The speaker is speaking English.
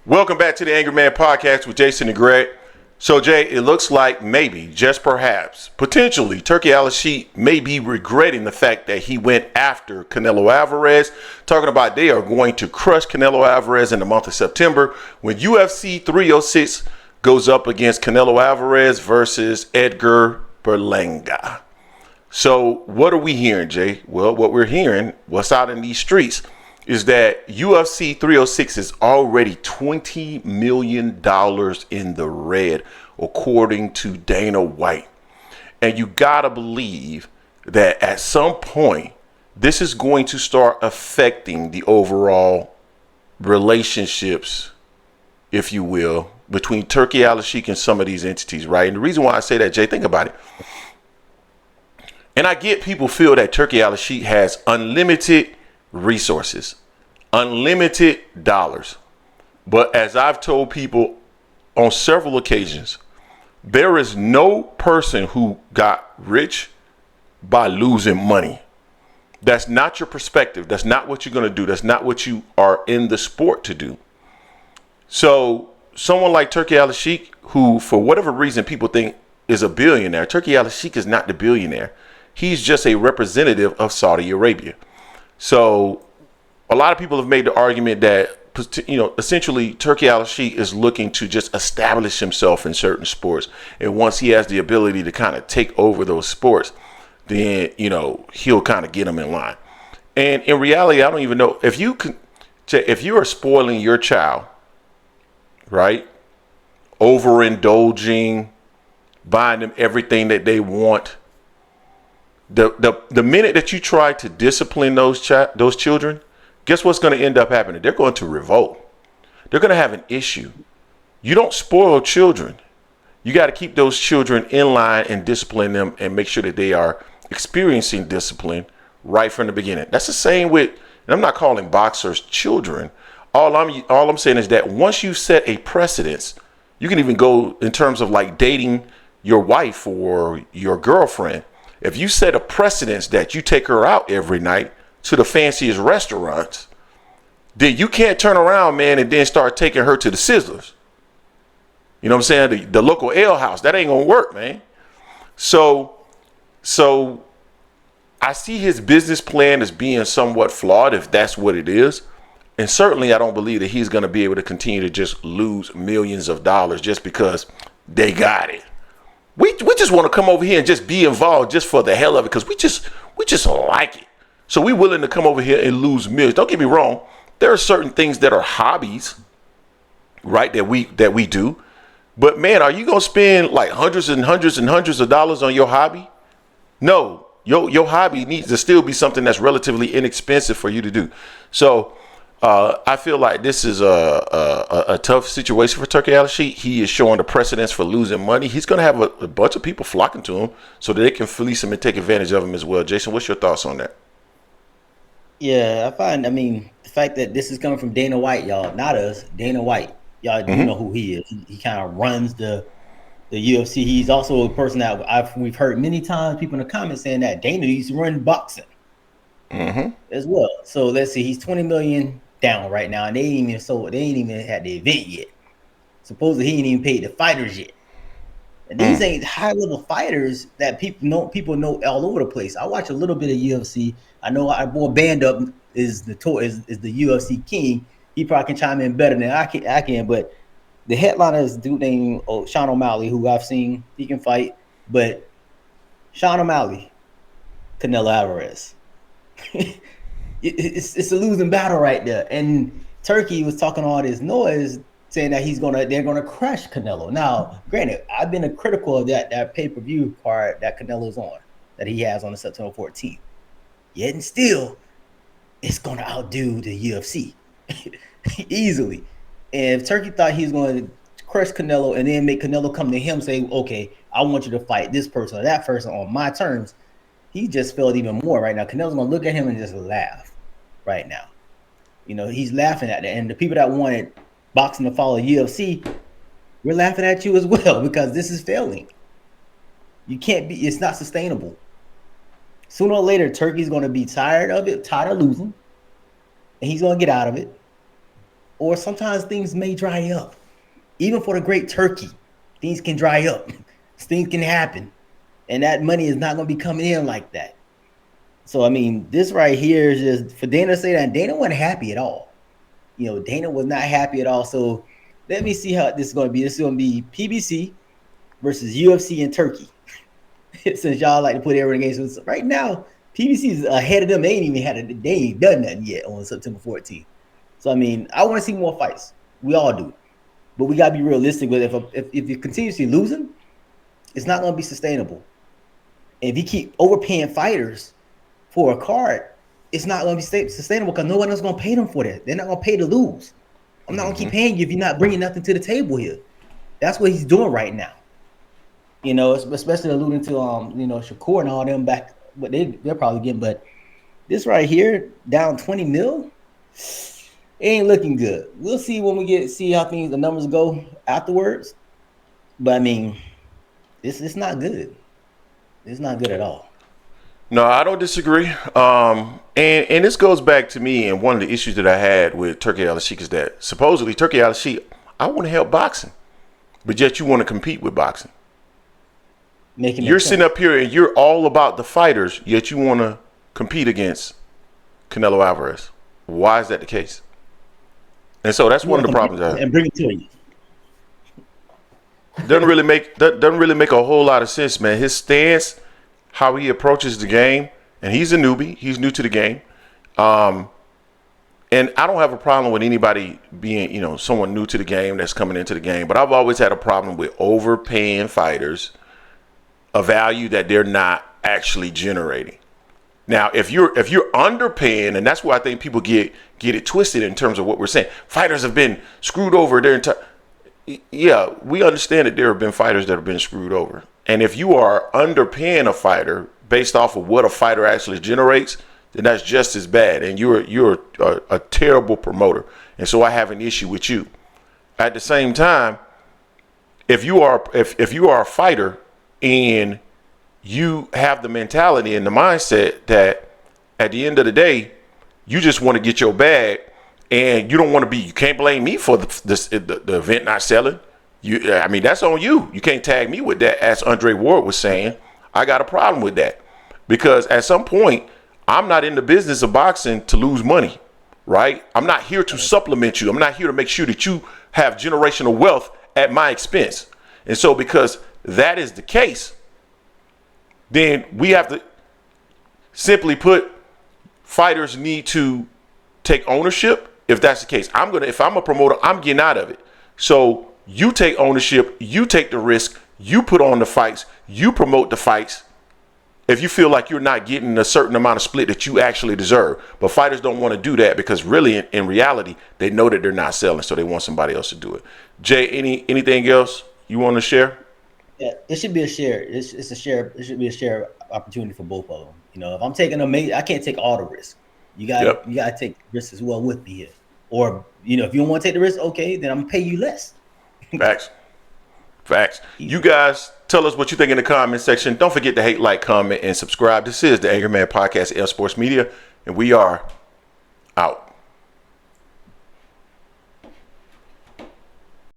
Welcome back to the Angry Man Podcast with Jason and Greg. So, Jay, it looks like maybe, just perhaps, potentially, Turki Alalshikh may be regretting the fact that he went after Canelo Alvarez, talking about they are going to crush Canelo Alvarez in the month of September when UFC 306 goes up against Canelo Alvarez versus Edgar Berlanga. So, what are we hearing, Jay? Well, what we're hearing, what's out in these streets, is that UFC 306 is already $20 million in the red, according to Dana White. And you gotta believe that at some point, this is going to start affecting the overall relationships, if you will, between Turki Alalshikh and some of these entities, right? And the reason why I say that, Jay, think about it. And I get people feel that Turki Alalshikh has unlimited resources, unlimited dollars. But as I've told people on several occasions, there is no person who got rich by losing money. That's not your perspective. That's not what you're going to do. That's not what you are in the sport to do. So someone like Turki Alalshikh, who for whatever reason people think is a billionaire, Turki Alalshikh is not the billionaire. He's just a representative of Saudi Arabia. So a lot of people have made the argument that, essentially Turki Alalshikh is looking to just establish himself in certain sports. And once he has the ability to kind of take over those sports, then, he'll kind of get them in line. And in reality, I don't even know if you are spoiling your child, right? Overindulging, buying them everything that they want. The minute that you try to discipline those children, guess what's going to end up happening? They're going to revolt. They're going to have an issue. You don't spoil children. You got to keep those children in line and discipline them and make sure that they are experiencing discipline right from the beginning. That's the same with, and I'm not calling boxers children. All I'm saying is that once you set a precedence, you can even go in terms of like dating your wife or your girlfriend. If you set a precedence that you take her out every night to the fanciest restaurants, then you can't turn around, man, and then start taking her to the Sizzlers. You know what I'm saying? The local ale house. That ain't gonna work, man. So I see his business plan as being somewhat flawed, if that's what it is. And certainly I don't believe that he's gonna be able to continue to just lose millions of dollars just because they got it. We just want to come over here and just be involved just for the hell of it, because we just like it. So we're willing to come over here and lose millions. Don't get me wrong. There are certain things that are hobbies, right, that we do. But man, are you gonna spend like hundreds and hundreds and hundreds of dollars on your hobby? No, your hobby needs to still be something that's relatively inexpensive for you to do. So I feel like this is a tough situation for Turki Alalshikh. He is showing the precedence for losing money. He's going to have a bunch of people flocking to him so that they can fleece him and take advantage of him as well. Jason, what's your thoughts on that? Yeah, the fact that this is coming from Dana White, y'all, not us, Dana White. Y'all do know who he is. He kind of runs the UFC. He's also a person that we've heard many times people in the comments saying that Dana used to run boxing as well. So let's see, he's 20 million down right now, and they ain't even had the event yet. Supposedly he ain't even paid the fighters yet. And these ain't high level fighters that people know all over the place. I watch a little bit of UFC. I know our boy Band Up is the UFC king. He probably can chime in better than I can. But the headliner is a dude named Sean O'Malley, who I've seen he can fight. But Sean O'Malley, Canelo Alvarez. It's a losing battle right there. And Turki was talking all this noise, saying that they're gonna crush Canelo. Now, granted, I've been critical of that pay-per-view card that Canelo's on, that he has on the September 14th. Yet and still, it's gonna outdo the UFC easily. And if Turki thought he was going to crush Canelo and then make Canelo come to him, say, "Okay, I want you to fight this person or that person on my terms," he just failed even more right now. Canelo's gonna look at him and just laugh right now. He's laughing at it. And the people that wanted boxing to follow UFC, we're laughing at you as well, because this is failing. It's not sustainable. Sooner or later, Turki's gonna be tired of losing, and he's gonna get out of it. or sometimes things may dry up. Even for the great Turkey, things can dry up. Things can happen. And that money is not going to be coming in like that. So, I mean, this right here is just for Dana to say that. Dana wasn't happy at all. Dana was not happy at all. So let me see how this is going to be. This is going to be PBC versus UFC in Turkey. Since y'all like to put everyone against us. Right now, PBC is ahead of them. They ain't done nothing yet on September 14th. So, I mean, I want to see more fights. We all do. But we got to be realistic with it. If you're continuously losing, it's not going to be sustainable. And if you keep overpaying fighters for a card, it's not going to be sustainable because no one else is going to pay them for that. They're not going to pay to lose. I'm not going to keep paying you if you're not bringing nothing to the table here. That's what he's doing right now. Especially alluding to Shakur and all them back, what they're probably getting. But this right here, down 20 mil, it ain't looking good. We'll see when we see how the numbers go afterwards. But I mean, it's not good. It's not good at all. No, I don't disagree. And this goes back to me, and one of the issues that I had with Turki Alalshikh is that supposedly Turki Alalshikh, I want to help boxing, but yet you want to compete with boxing. You're sitting up here and you're all about the fighters, yet you want to compete against Canelo Alvarez. Why is that the case? And so that's one of the problems. And bring it to you. Doesn't really make a whole lot of sense, man. His stance, how he approaches the game, and he's a newbie. He's new to the game. And I don't have a problem with anybody being, someone new to the game that's coming into the game. But I've always had a problem with overpaying fighters a value that they're not actually generating. Now, if you're underpaying, and that's why I think people get it twisted in terms of what we're saying. Fighters have been screwed over their entire. Yeah, we understand that there have been fighters that have been screwed over. And if you are underpaying a fighter based off of what a fighter actually generates, then that's just as bad. And you're a terrible promoter. And so I have an issue with you. At the same time, if you are a fighter and you have the mentality and the mindset that at the end of the day, you just want to get your bag, and you can't blame me for the event not selling. That's on you. You can't tag me with that. As Andre Ward was saying, I got a problem with that, because at some point, I'm not in the business of boxing to lose money, right? I'm not here to supplement you. I'm not here to make sure that you have generational wealth at my expense. And so because that is the case, then we have to simply put, fighters need to take ownership. If that's the case, if I'm a promoter, I'm getting out of it. So you take ownership, you take the risk, you put on the fights, you promote the fights. If you feel like you're not getting a certain amount of split that you actually deserve. But fighters don't want to do that because really, in reality, they know that they're not selling, so they want somebody else to do it. Jay, anything else you want to share? Yeah, it should be a share. It's a share. It should be a share opportunity for both of them. If I'm taking I can't take all the risk. You got to take risks as well with me here. Or if you don't want to take the risk, okay, then I'm gonna pay you less. Facts. You guys tell us what you think in the comment section. Don't forget to hate, like, comment, and subscribe. This is the Angry Man Podcast, L Sports Media, and we are out.